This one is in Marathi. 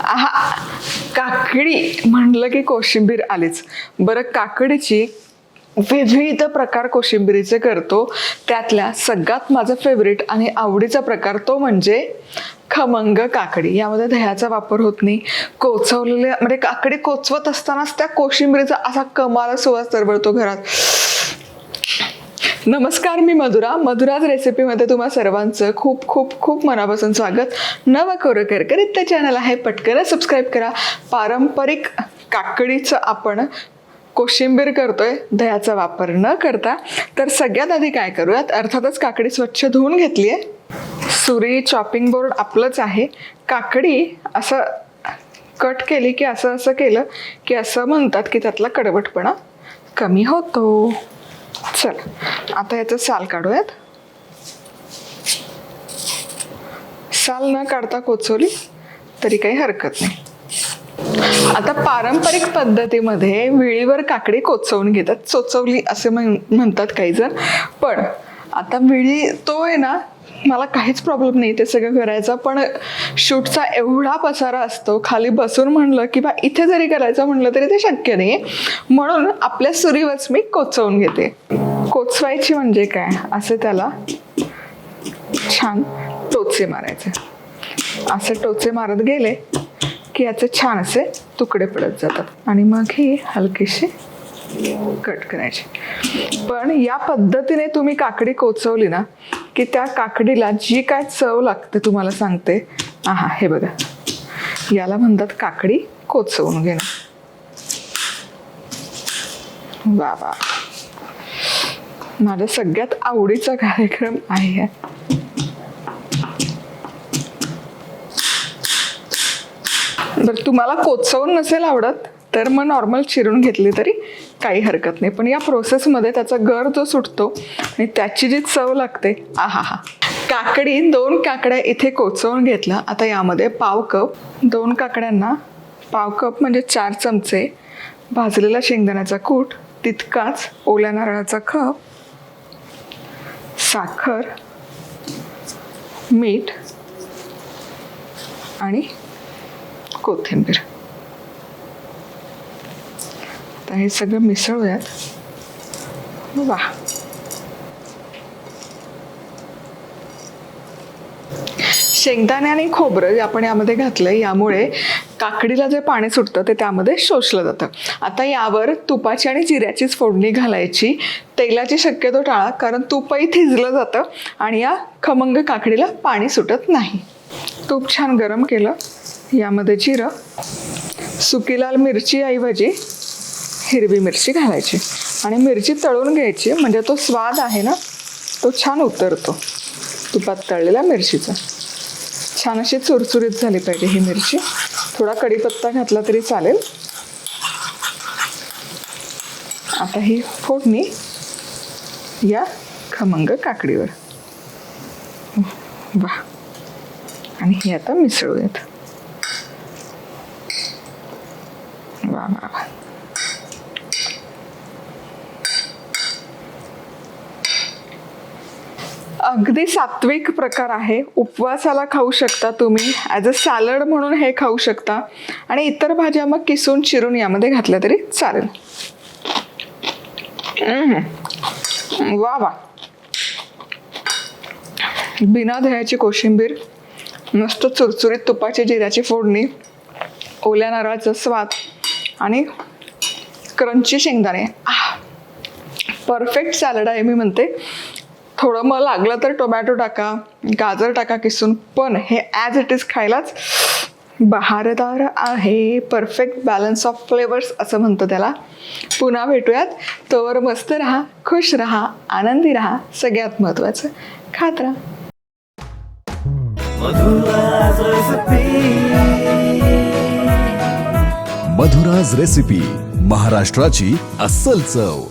आहा, काकडी म्हणलं की कोशिंबीर आलीच. बरं, काकडीची विविध प्रकार कोशिंबिरीचे करतो. त्यातल्या सगळ्यात माझं फेवरेट आणि आवडीचा प्रकार तो म्हणजे खमंग काकडी. यामध्ये दह्याचा वापर होत नाही. कोचवलेले म्हणजे काकडी कोचवत असतानाच त्या कोशिंबिरीचा असा कमाल सुवास तरवळतो घरात. नमस्कार, मी मधुराज रेसिपीमध्ये तुम्हा सर्वांचं खूप खूप खूप मनापासून स्वागत. नवा करकरीत ते चॅनल आहे, पटकन सबस्क्राईब करा. पारंपरिक काकडीचं आपण कोशिंबीर करतोय दह्याचा वापर न करता. तर सगळ्यात आधी काय करूयात, अर्थातच काकडी स्वच्छ धुवून घेतली आहे. सुरी, चॉपिंग बोर्ड आपलंच आहे. काकडी असं कट केली की असं केलं की असं म्हणतात की त्यातला कडवटपणा कमी होतो. चला, आता याचं साल काढूयात. साल न काढता कोचवली तरी काही हरकत नाही. आता पारंपरिक पद्धतीमध्ये विळीवर काकडी कोचवून घेतात, चोचवली असे म्हणतात काही जण. पण आता विळी तो आहे ना, मला काहीच प्रॉब्लेम नाही ते सगळं करायचा. पण शूटचा एवढा पसारा असतो, खाली बसून म्हणलं किंवा इथे जरी करायचं म्हणलं तरी ते शक्य नाही. म्हणून आपल्या सुरीवरच मी कोचवून घेते. कोचवायची म्हणजे काय, असे त्याला छान टोचे मारायचे. असे टोचे मारत गेले की याचे छान असे तुकडे पडत जातात आणि मग ही हलकीशी कट करायची. पण या पद्धतीने तुम्ही काकडी कोचवली ना की त्या काकडीला जी काय चव लागते तुम्हाला सांगते. आहा, हे बघा, याला म्हणतात काकडी कोचवून घेणं. वा वा, माझ्या सगळ्यात आवडीचा कार्यक्रम आहे. बरं, तुम्हाला कोचवून नसेल आवडत तर मग नॉर्मल चिरून घेतली तरी काही हरकत नाही. पण या प्रोसेसमध्ये त्याचा गर जो सुटतो आणि त्याची जी चव लागते, आहा हा. काकडी 2 काकड्या इथे कोचवून घेतला. आता यामध्ये पाव कप, 2 काकड्यांना पाव कप म्हणजे 4 चमचे भाजलेला शेंगदाण्याचा कूट, तितकाच ओल्या नारळाचा खप, साखर, मीठ आणि कोथिंबीर. आता हे सगळं मिसळूयात. वा, शेंगदाणे आणि खोबरं जे आपण यामध्ये घातलंय यामुळे काकडीला जे पाणी सुटतं ते त्यामध्ये शोषलं जातं. आता यावर तुपाची आणि जिऱ्याचीच फोडणी घालायची. तेलाची शक्यतो टाळा, कारण तुपही थिजलं जातं आणि या खमंग काकडीला पाणी सुटत नाही. तूप छान गरम केलं, यामध्ये जिरं, सुकी लाल मिरची ऐवजी हिरवी मिरची घालायची आणि मिरची तळून घ्यायची. म्हणजे तो स्वाद आहे ना, तो छान उतरतो तुपात तळलेल्या मिरचीचा. छान अशी चुरचुरीत झाली पाहिजे ही मिरची. थोडा कढीपत्ता घातला तरी चालेल. आता ही फोडणी या खमंग काकडीवर. वा, आणि हे आता मिसळूयात. वा वा वा, अगदी सात्विक प्रकार आहे. उपवासाला खाऊ शकता तुम्ही, ॲज अ सॅलड म्हणून हे खाऊ शकता आणि इतर भाज्या मग किसून चिरून यामध्ये घातल्या तरी चालेल. वा वा, बिना दह्याची कोशिंबीर, मस्त चुरचुरीत तुपाची जिऱ्याची फोडणी, ओल्या नारळाचा स्वाद आणि क्रंची शेंगदाणे. परफेक्ट सॅलड आहे मी म्हणते. थोडं मग लागलं तर टोमॅटो टाका, गाजर टाका किसून, पण हे ॲज इट इज खायलाच बहारदार आहे. परफेक्ट बॅलन्स ऑफ फ्लेवर्स असं म्हणतो त्याला. पुन्हा भेटूयात. तोवर मस्त राहा, खुश राहा, आनंदी राहा. सगळ्यात महत्त्वाचं, खात राहा. मधुराज रेसिपी, महाराष्ट्राची अस्सल चव.